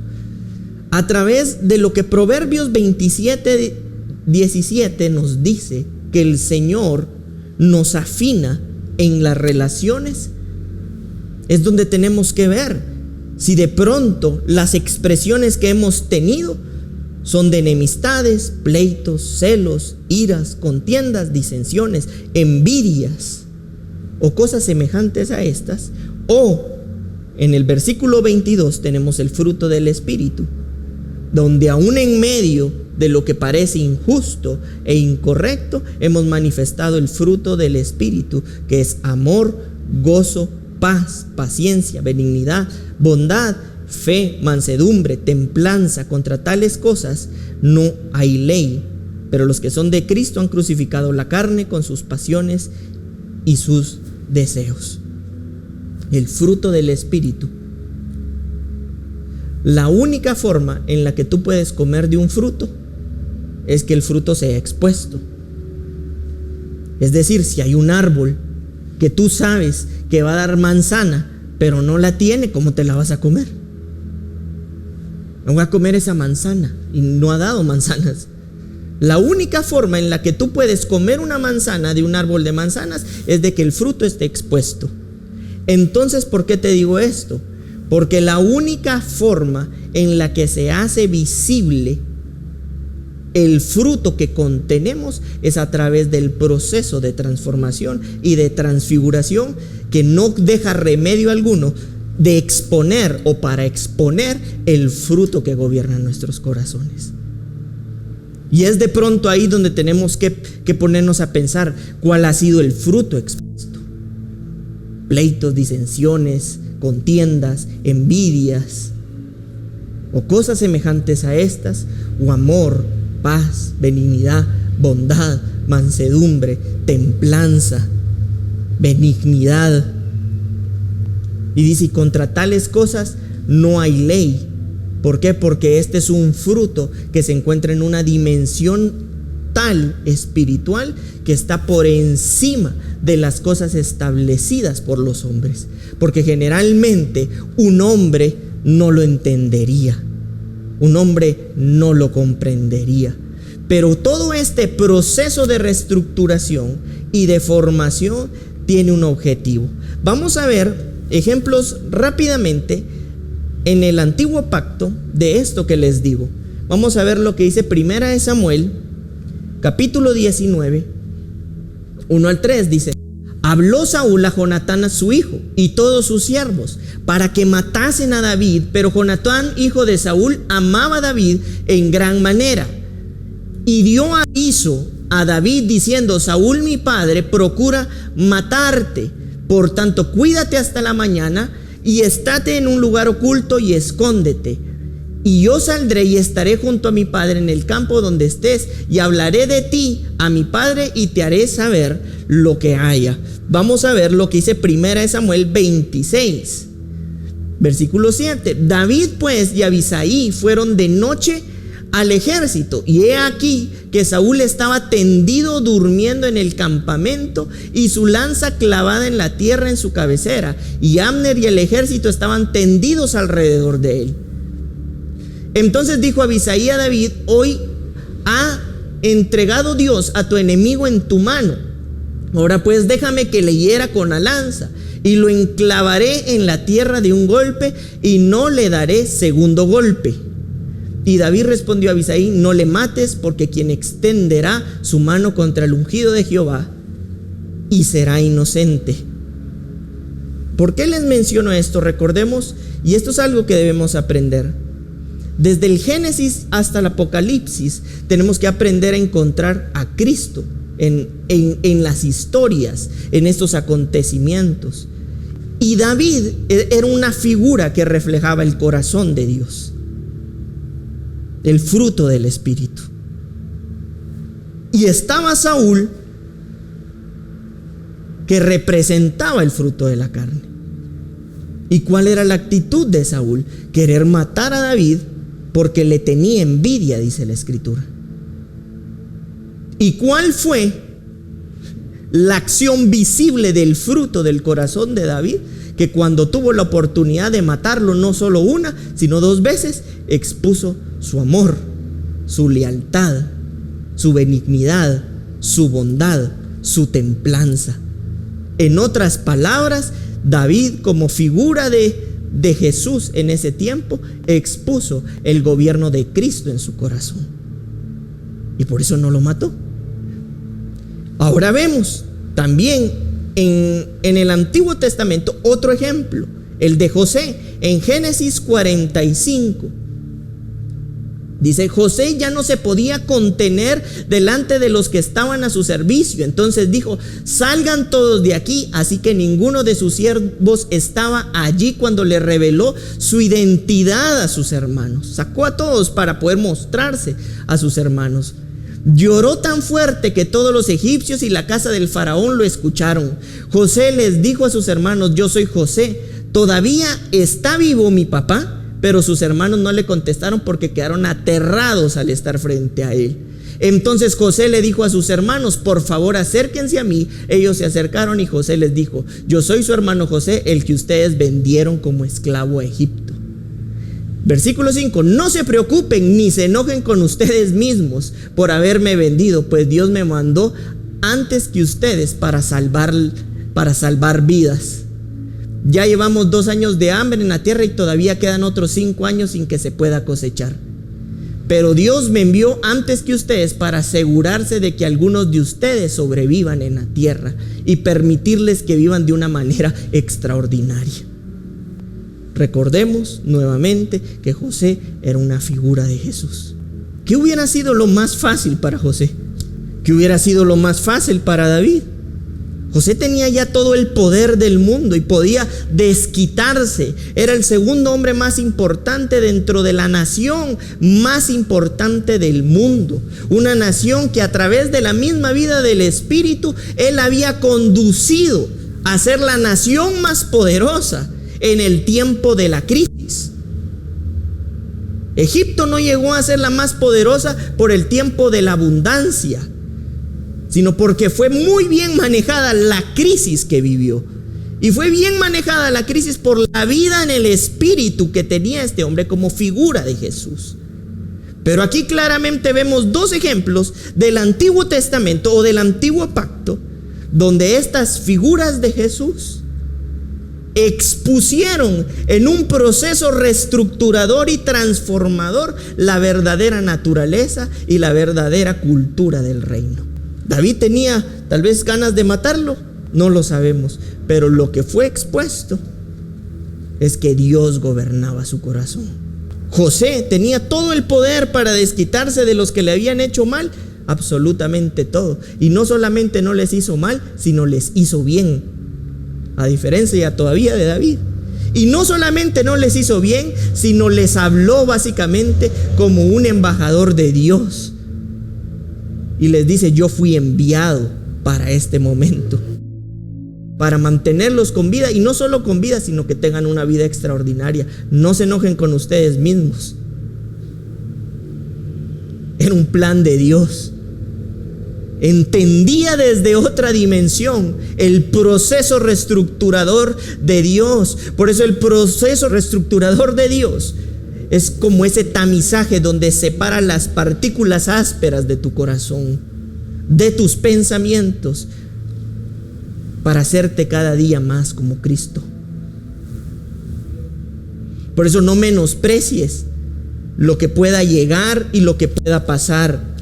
A través de lo que Proverbios 27:17 nos dice, que el Señor nos afina en las relaciones, es donde tenemos que ver si de pronto las expresiones que hemos tenido son de enemistades, pleitos, celos, iras, contiendas, disensiones, envidias o cosas semejantes a estas. O en el versículo 22 tenemos el fruto del Espíritu, donde aún en medio de lo que parece injusto e incorrecto, hemos manifestado el fruto del Espíritu, que es amor, gozo, paz, paciencia, benignidad, bondad, fe, mansedumbre, templanza. Contra tales cosas no hay ley. Pero los que son de Cristo han crucificado la carne con sus pasiones y sus deseos. El fruto del Espíritu. La única forma en la que tú puedes comer de un fruto es que el fruto sea expuesto. Es decir, si hay un árbol que tú sabes que va a dar manzana, pero no la tiene, ¿cómo te la vas a comer? No voy a comer esa manzana y no ha dado manzanas. La única forma en la que tú puedes comer una manzana de un árbol de manzanas es de que el fruto esté expuesto. Entonces, ¿por qué te digo esto? Porque la única forma en la que se hace visible el fruto que contenemos es a través del proceso de transformación y de transfiguración, que no deja remedio alguno de exponer o para exponer el fruto que gobierna nuestros corazones. Y es de pronto ahí donde tenemos que ponernos a pensar cuál ha sido el fruto expuesto. Pleitos, disensiones, contiendas, envidias o cosas semejantes a estas, o amor, paz, benignidad, bondad, mansedumbre, templanza, benignidad. Y dice, y contra tales cosas no hay ley. ¿Por qué? Porque este es un fruto que se encuentra en una dimensión tal espiritual que está por encima de las cosas establecidas por los hombres. Porque generalmente un hombre no lo entendería, un hombre no lo comprendería. Pero todo este proceso de reestructuración y de formación tiene un objetivo. Vamos a ver ejemplos rápidamente en el antiguo pacto de esto que les digo. Vamos a ver lo que dice 1 Samuel, capítulo 19, 1 al 3 dice: habló Saúl a Jonatán, a su hijo, y todos sus siervos, para que matasen a David. Pero Jonatán, hijo de Saúl, amaba a David en gran manera, y dio aviso a David diciendo: Saúl mi padre procura matarte, por tanto cuídate hasta la mañana, y estate en un lugar oculto y escóndete. Y yo saldré y estaré junto a mi padre en el campo donde estés, y hablaré de ti a mi padre y te haré saber lo que haya. Vamos a ver lo que dice 1 Samuel 26, versículo 7. David pues y Abisaí fueron de noche al ejército, y he aquí que Saúl estaba tendido durmiendo en el campamento, y su lanza clavada en la tierra en su cabecera, y Abner y el ejército estaban tendidos alrededor de él. Entonces dijo Abisaí a David: hoy ha entregado Dios a tu enemigo en tu mano. Ahora pues déjame que le hiera con la lanza, y lo enclavaré en la tierra de un golpe, y no le daré segundo golpe. Y David respondió a Abisaí: no le mates, porque quien extenderá su mano contra el ungido de Jehová y será inocente. ¿Por qué les menciono esto? Recordemos, y esto es algo que debemos aprender. Desde el Génesis hasta el Apocalipsis tenemos que aprender a encontrar a Cristo en las historias, en estos acontecimientos. Y David era una figura que reflejaba el corazón de Dios, el fruto del Espíritu. Y estaba Saúl, que representaba el fruto de la carne. ¿Y cuál era la actitud de Saúl? Querer matar a David porque le tenía envidia, dice la Escritura. ¿Y cuál fue la acción visible del fruto del corazón de David? Que cuando tuvo la oportunidad de matarlo, no solo una, sino 2 veces, expuso su amor, su lealtad, su benignidad, su bondad, su templanza. En otras palabras, David, como figura de Jesús en ese tiempo, expuso el gobierno de Cristo en su corazón, y por eso no lo mató. Ahora vemos también en el Antiguo Testamento otro ejemplo, el de José, en Génesis 45. Dice: José ya no se podía contener delante de los que estaban a su servicio. Entonces dijo: salgan todos de aquí. Así que ninguno de sus siervos estaba allí cuando le reveló su identidad a sus hermanos. Sacó a todos para poder mostrarse a sus hermanos. Lloró tan fuerte que todos los egipcios y la casa del faraón lo escucharon. José les dijo a sus hermanos: yo soy José. ¿Todavía está vivo mi papá? Pero sus hermanos no le contestaron porque quedaron aterrados al estar frente a él. Entonces José le dijo a sus hermanos: por favor, acérquense a mí. Ellos se acercaron y José les dijo: yo soy su hermano José, el que ustedes vendieron como esclavo a Egipto. Versículo 5: no se preocupen ni se enojen con ustedes mismos por haberme vendido, pues Dios me mandó antes que ustedes para salvar vidas. Ya llevamos 2 años de hambre en la tierra y todavía quedan otros 5 años sin que se pueda cosechar. Pero Dios me envió antes que ustedes para asegurarse de que algunos de ustedes sobrevivan en la tierra y permitirles que vivan de una manera extraordinaria. Recordemos nuevamente que José era una figura de Jesús. ¿Qué hubiera sido lo más fácil para José? ¿Qué hubiera sido lo más fácil para David? José tenía ya todo el poder del mundo y podía desquitarse. Era el segundo hombre más importante dentro de la nación más importante del mundo. Una nación que a través de la misma vida del Espíritu él había conducido a ser la nación más poderosa en el tiempo de la crisis. Egipto no llegó a ser la más poderosa por el tiempo de la abundancia, sino porque fue muy bien manejada la crisis que vivió. Y fue bien manejada la crisis por la vida en el espíritu que tenía este hombre como figura de Jesús. Pero aquí claramente vemos 2 ejemplos del Antiguo Testamento o del Antiguo Pacto, donde estas figuras de Jesús expusieron en un proceso reestructurador y transformador la verdadera naturaleza y la verdadera cultura del reino. David tenía tal vez ganas de matarlo, no lo sabemos, pero lo que fue expuesto es que Dios gobernaba su corazón. José tenía todo el poder para desquitarse de los que le habían hecho mal, absolutamente todo, y no solamente no les hizo mal, sino les hizo bien, a diferencia todavía de David. Y no solamente no les hizo bien, sino les habló básicamente como un embajador de Dios. Y les dice: yo fui enviado para este momento, para mantenerlos con vida, y no solo con vida, sino que tengan una vida extraordinaria. No se enojen con ustedes mismos. Era un plan de Dios. Entendía desde otra dimensión el proceso reestructurador de Dios. Por eso el proceso reestructurador de Dios es como ese tamizaje donde separa las partículas ásperas de tu corazón, de tus pensamientos, para hacerte cada día más como Cristo. Por eso no menosprecies lo que pueda llegar y lo que pueda pasar.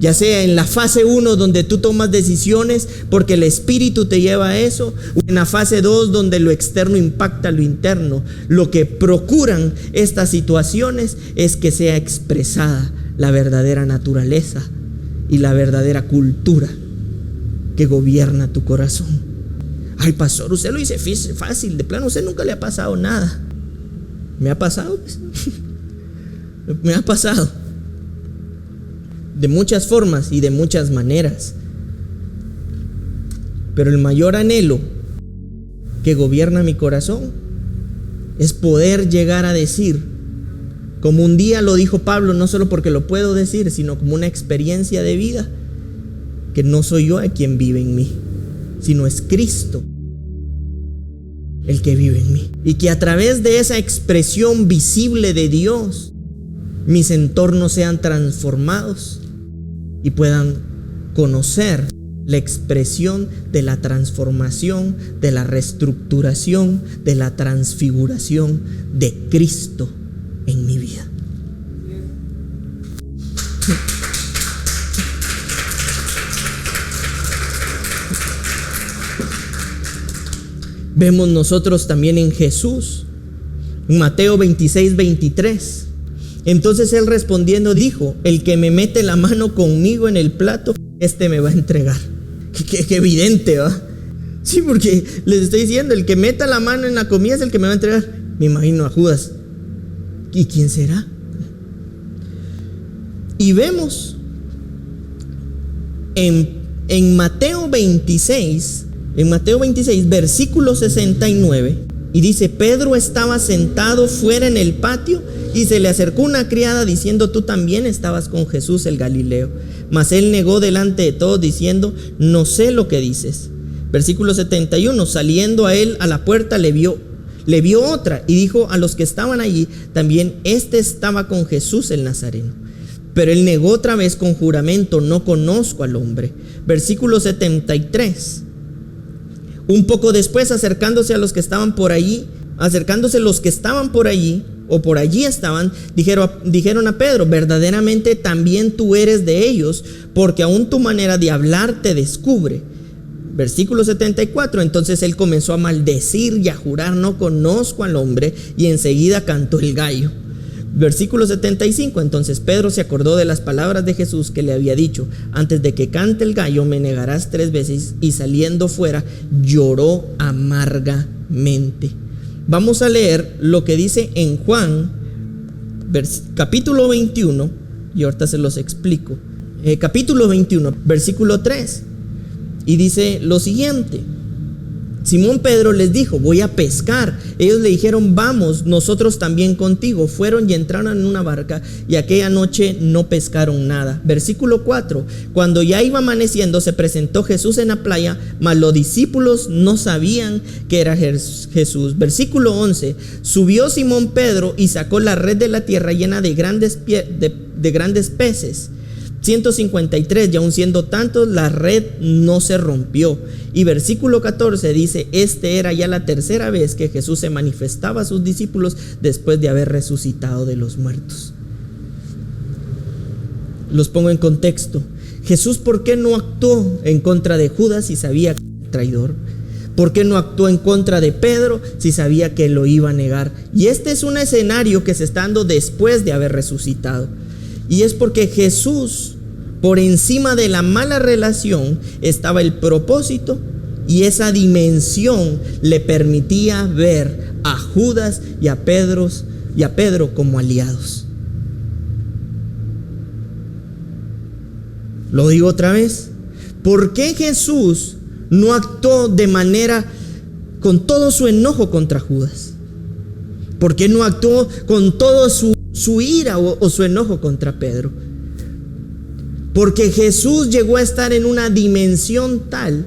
Ya sea en la fase 1 donde tú tomas decisiones porque el Espíritu te lleva a eso, o en la fase 2 donde lo externo impacta lo interno. Lo que procuran estas situaciones es que sea expresada la verdadera naturaleza y la verdadera cultura que gobierna tu corazón. Ay, pastor, usted lo dice fácil, de plano a usted nunca le ha pasado nada. ¿Me ha pasado? Pues? Me ha pasado. De muchas formas y de muchas maneras. Pero el mayor anhelo que gobierna mi corazón es poder llegar a decir, como un día lo dijo Pablo, no solo porque lo puedo decir, sino como una experiencia de vida, que no soy yo el quien vive en mí, sino es Cristo el que vive en mí. Y que a través de esa expresión visible de Dios, mis entornos sean transformados y puedan conocer la expresión de la transformación, de la reestructuración, de la transfiguración de Cristo en mi vida. Vemos nosotros también en Jesús, en Mateo 26:23. Entonces él respondiendo dijo: el que me mete la mano conmigo en el plato, este me va a entregar. Qué evidente, ¿va? Sí, porque les estoy diciendo, el que meta la mano en la comida es el que me va a entregar. Me imagino a Judas. ¿Y quién será? Y vemos en Mateo 26, versículo 69, y dice: Pedro estaba sentado fuera en el patio, y se le acercó una criada diciendo: tú también estabas con Jesús el Galileo. Mas él negó delante de todos diciendo: no sé lo que dices. Versículo 71, saliendo a él a la puerta le vio otra, y dijo a los que estaban allí: también este estaba con Jesús el Nazareno. Pero él negó otra vez con juramento: no conozco al hombre. Versículo 73, un poco después, acercándose los que estaban por allí, o por allí estaban, dijeron a Pedro: verdaderamente también tú eres de ellos, porque aún tu manera de hablar te descubre. Versículo 74, entonces él comenzó a maldecir y a jurar: no conozco al hombre, y enseguida cantó el gallo. Versículo 75, entonces Pedro se acordó de las palabras de Jesús que le había dicho: antes de que cante el gallo me negarás 3 veces, y saliendo fuera lloró amargamente. Vamos a leer lo que dice en Juan capítulo 21, y ahorita se los explico. Capítulo 21, versículo 3, y dice lo siguiente: Simón Pedro les dijo: voy a pescar. Ellos le dijeron: vamos nosotros también contigo. Fueron y entraron en una barca, y aquella noche no pescaron nada. Versículo 4, cuando ya iba amaneciendo se presentó Jesús en la playa, mas los discípulos no sabían que era Jesús. Versículo 11, subió Simón Pedro y sacó la red de la tierra llena de grandes peces, 153, y aun siendo tantos, la red no se rompió. Y versículo 14 dice: este era ya la tercera vez que Jesús se manifestaba a sus discípulos después de haber resucitado de los muertos. Los pongo en contexto. Jesús, ¿por qué no actuó en contra de Judas si sabía que era traidor? ¿Por qué no actuó en contra de Pedro si sabía que lo iba a negar? Y este es un escenario que se está dando después de haber resucitado. Y es porque Jesús, por encima de la mala relación, estaba el propósito, y esa dimensión le permitía ver a Judas y a Pedro como aliados. Lo digo otra vez. ¿Por qué Jesús no actuó de manera con todo su enojo contra Judas? ¿Por qué no actuó con todo su ira o su enojo contra Pedro? Porque Jesús llegó a estar en una dimensión tal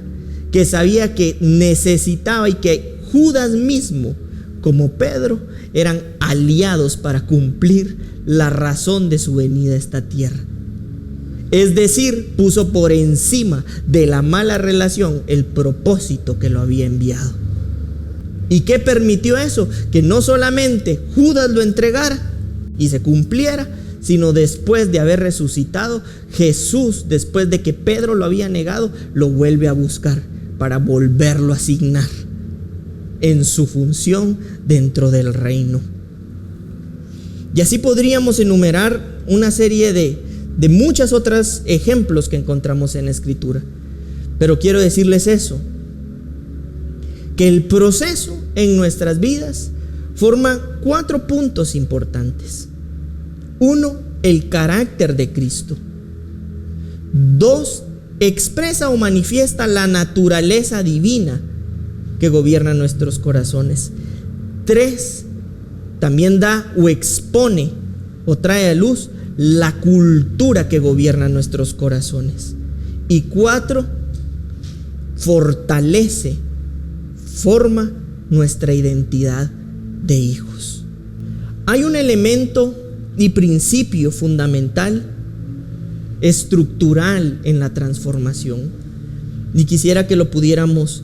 que sabía que necesitaba, y que Judas mismo, como Pedro, eran aliados para cumplir la razón de su venida a esta tierra. Es decir, puso por encima de la mala relación el propósito que lo había enviado. ¿Y qué permitió eso? Que no solamente Judas lo entregara y se cumpliera, sino después de haber resucitado, Jesús, después de que Pedro lo había negado, lo vuelve a buscar para volverlo a asignar en su función dentro del reino. Y así podríamos enumerar una serie de muchas otras ejemplos que encontramos en la Escritura. Pero quiero decirles eso, que el proceso en nuestras vidas forma 4 puntos importantes. 1, el carácter de Cristo. 2, expresa o manifiesta la naturaleza divina que gobierna nuestros corazones. 3, también da o expone o trae a luz la cultura que gobierna nuestros corazones. Y 4, fortalece, forma nuestra identidad de hijos. Hay un elemento y principio fundamental, estructural en la transformación, y quisiera que lo pudiéramos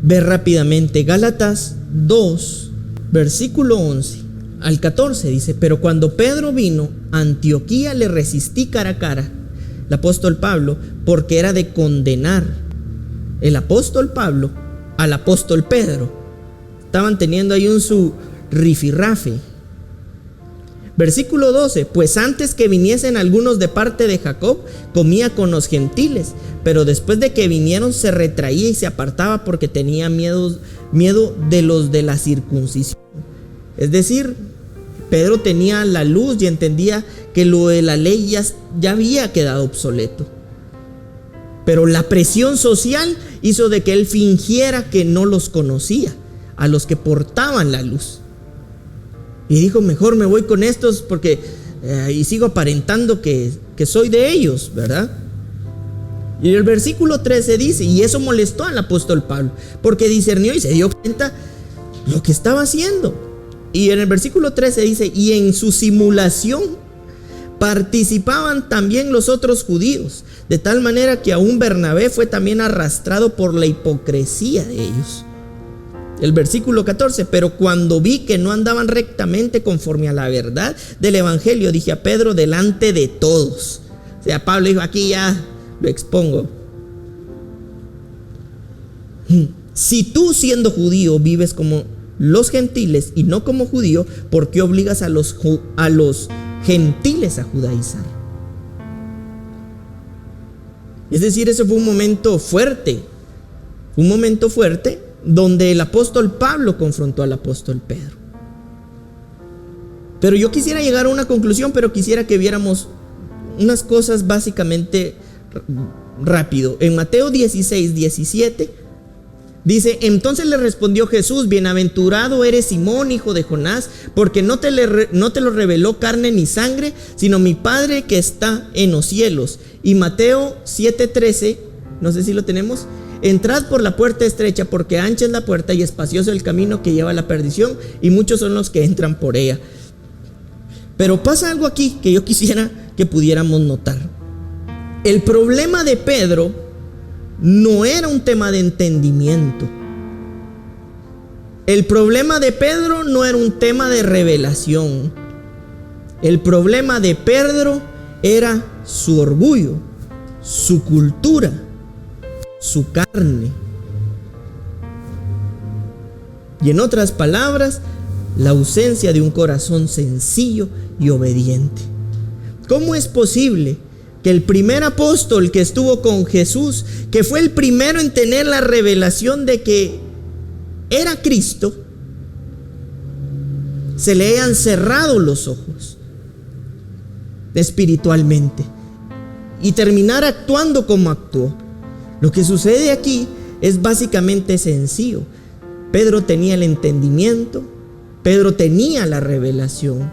ver rápidamente. Gálatas 2, versículo 11 al 14 dice: pero cuando Pedro vino a Antioquía, le resistí cara a cara, el apóstol Pablo, porque era de condenar el apóstol Pablo al apóstol Pedro. Estaban teniendo ahí su rifirrafe. Versículo 12: pues antes que viniesen algunos de parte de Jacob, comía con los gentiles, pero después de que vinieron se retraía y se apartaba porque tenía miedo de los de la circuncisión. Es decir, Pedro tenía la luz y entendía que lo de la ley ya había quedado obsoleto. Pero la presión social hizo de que él fingiera que no los conocía, a los que portaban la luz. Y dijo: mejor me voy con estos porque y sigo aparentando que soy de ellos, ¿verdad? Y el versículo 13 dice, y eso molestó al apóstol Pablo, porque discernió y se dio cuenta lo que estaba haciendo. Y en el versículo 13 dice: y en su simulación participaban también los otros judíos, de tal manera que aún Bernabé fue también arrastrado por la hipocresía de ellos. El versículo 14: pero cuando vi que no andaban rectamente conforme a la verdad del evangelio, dije a Pedro delante de todos. O sea, Pablo dijo: aquí ya lo expongo. Si tú, siendo judío, vives como los gentiles y no como judío, ¿por qué obligas a los gentiles a judaizar? Es decir, ese fue un momento fuerte. Un momento fuerte donde el apóstol Pablo confrontó al apóstol Pedro. Pero yo quisiera llegar a una conclusión, pero quisiera que viéramos unas cosas básicamente rápido. En Mateo 16, 17 dice: entonces le respondió Jesús: bienaventurado eres Simón, hijo de Jonás, porque no te lo reveló carne ni sangre, sino mi Padre que está en los cielos. Y Mateo 7:13, no sé si lo tenemos: entrad por la puerta estrecha, porque ancha es la puerta y espacioso el camino que lleva a la perdición, y muchos son los que entran por ella. Pero pasa algo aquí que yo quisiera que pudiéramos notar. El problema de Pedro no era un tema de entendimiento. El problema de Pedro no era un tema de revelación. El problema de Pedro era su orgullo, su cultura, su carne. Y en otras palabras, la ausencia de un corazón sencillo y obediente. ¿Cómo es posible que el primer apóstol que estuvo con Jesús, que fue el primero en tener la revelación de que era Cristo, se le hayan cerrado los ojos espiritualmente y terminar actuando como actuó? Lo que sucede aquí es básicamente sencillo. Pedro tenía el entendimiento, Pedro tenía la revelación,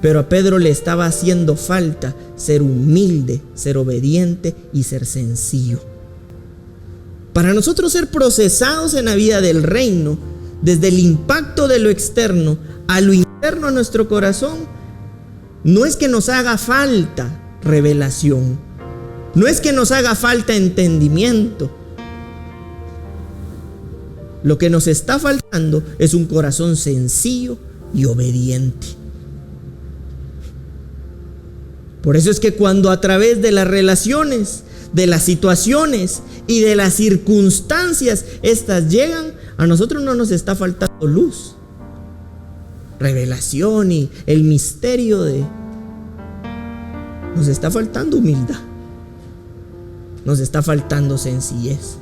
pero a Pedro le estaba haciendo falta ser humilde, ser obediente y ser sencillo. Para nosotros ser procesados en la vida del reino, desde el impacto de lo externo a lo interno a nuestro corazón, no es que nos haga falta revelación, no es que nos haga falta entendimiento. Lo que nos está faltando es un corazón sencillo y obediente. Por eso es que cuando a través de las relaciones, de las situaciones y de las circunstancias estas llegan, a nosotros no nos está faltando luz, revelación y el misterio de... Nos está faltando humildad, nos está faltando sencillez,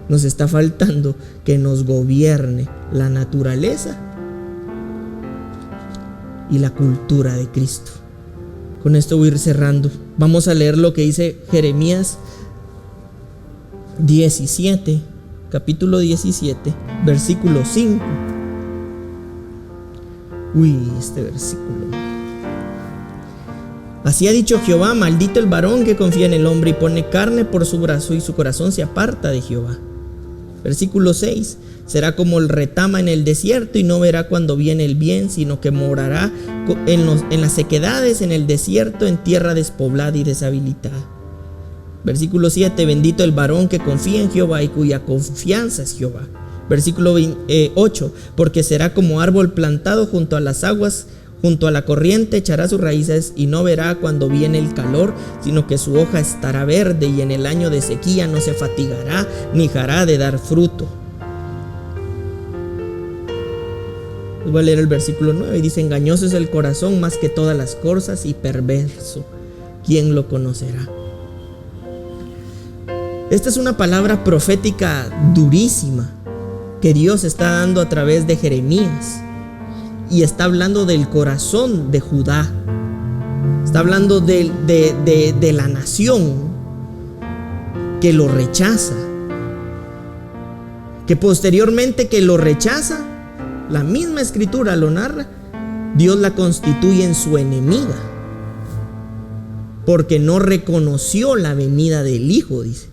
nos está faltando que nos gobierne la naturaleza y la cultura de Cristo. Con esto voy a ir cerrando. Vamos a leer lo que dice Jeremías 17, capítulo 17, versículo 5. Este versículo. Así ha dicho Jehová: maldito el varón que confía en el hombre y pone carne por su brazo, y su corazón se aparta de Jehová. Versículo 6. Será como el retama en el desierto y no verá cuando viene el bien, sino que morará en las sequedades, en el desierto, en tierra despoblada y deshabilitada. Versículo 7. Bendito el varón que confía en Jehová y cuya confianza es Jehová. Versículo 8. Porque será como árbol plantado junto a las aguas, junto a la corriente, echará sus raíces y no verá cuando viene el calor, sino que su hoja estará verde, y en el año de sequía no se fatigará ni dejará de dar fruto. Voy a leer el versículo 9 y dice: engañoso es el corazón más que todas las cosas y perverso, ¿quién lo conocerá? Esta es una palabra profética durísima que Dios está dando a través de Jeremías, y está hablando del corazón de Judá, está hablando de la nación que lo rechaza, que posteriormente que lo rechaza, la misma escritura lo narra, Dios la constituye en su enemiga, porque no reconoció la venida del Hijo, dice.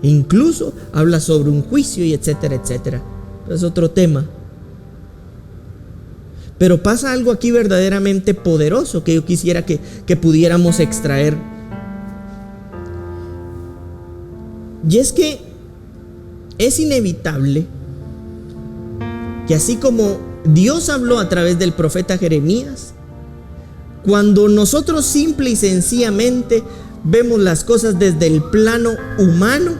E incluso habla sobre un juicio y etcétera, etcétera. Es otro tema. Pero pasa algo aquí verdaderamente poderoso que yo quisiera que pudiéramos extraer. Y es que es inevitable que así como Dios habló a través del profeta Jeremías, cuando nosotros simple y sencillamente vemos las cosas desde el plano humano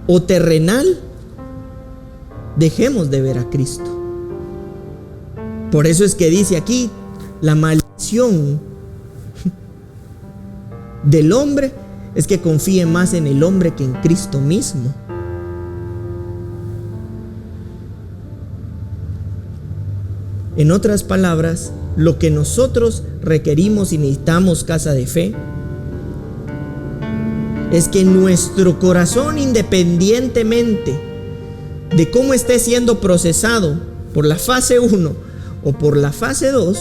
o terrenal, dejemos de ver a Cristo. Por eso es que dice aquí: la maldición del hombre es que confíe más en el hombre que en Cristo mismo. En otras palabras, lo que nosotros requerimos y necesitamos, Casa de Fe, es que nuestro corazón, independientemente de cómo esté siendo procesado por la fase 1 o por la fase 2,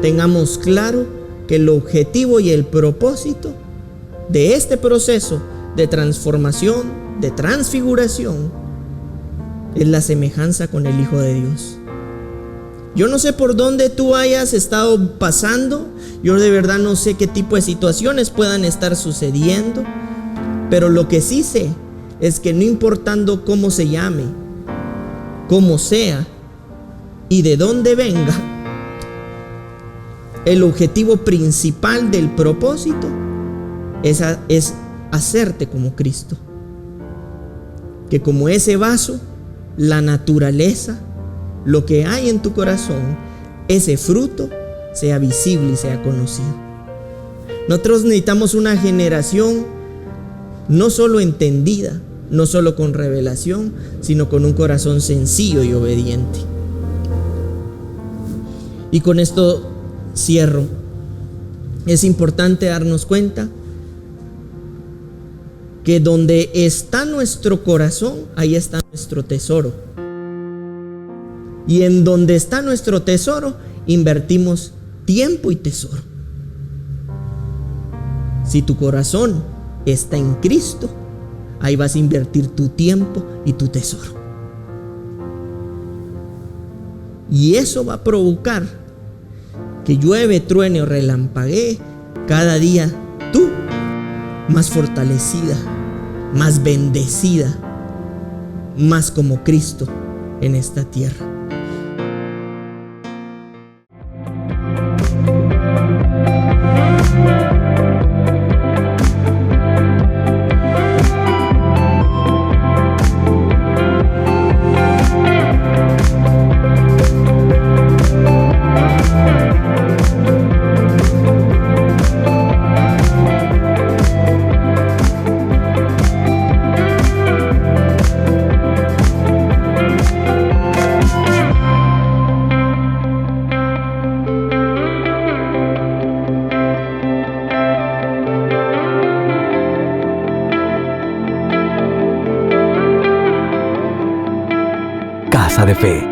tengamos claro que el objetivo y el propósito de este proceso de transformación, de transfiguración, es la semejanza con el Hijo de Dios. Yo no sé por dónde tú hayas estado pasando, yo de verdad no sé qué tipo de situaciones puedan estar sucediendo, pero lo que sí sé es que no importando cómo se llame, cómo sea y de dónde venga, el objetivo principal del propósito es hacerte como Cristo. Que como ese vaso, la naturaleza, lo que hay en tu corazón, ese fruto sea visible y sea conocido. Nosotros necesitamos una generación no solo entendida, no solo con revelación, sino con un corazón sencillo y obediente. Y con esto cierro. Es importante darnos cuenta que donde está nuestro corazón, ahí está nuestro tesoro. Y en donde está nuestro tesoro, invertimos tiempo y tesoro. Si tu corazón está en Cristo, ahí vas a invertir tu tiempo y tu tesoro. Y eso va a provocar que llueve, truene o relampaguee, cada día tú más fortalecida, más bendecida, más como Cristo en esta tierra. Casa de Fe.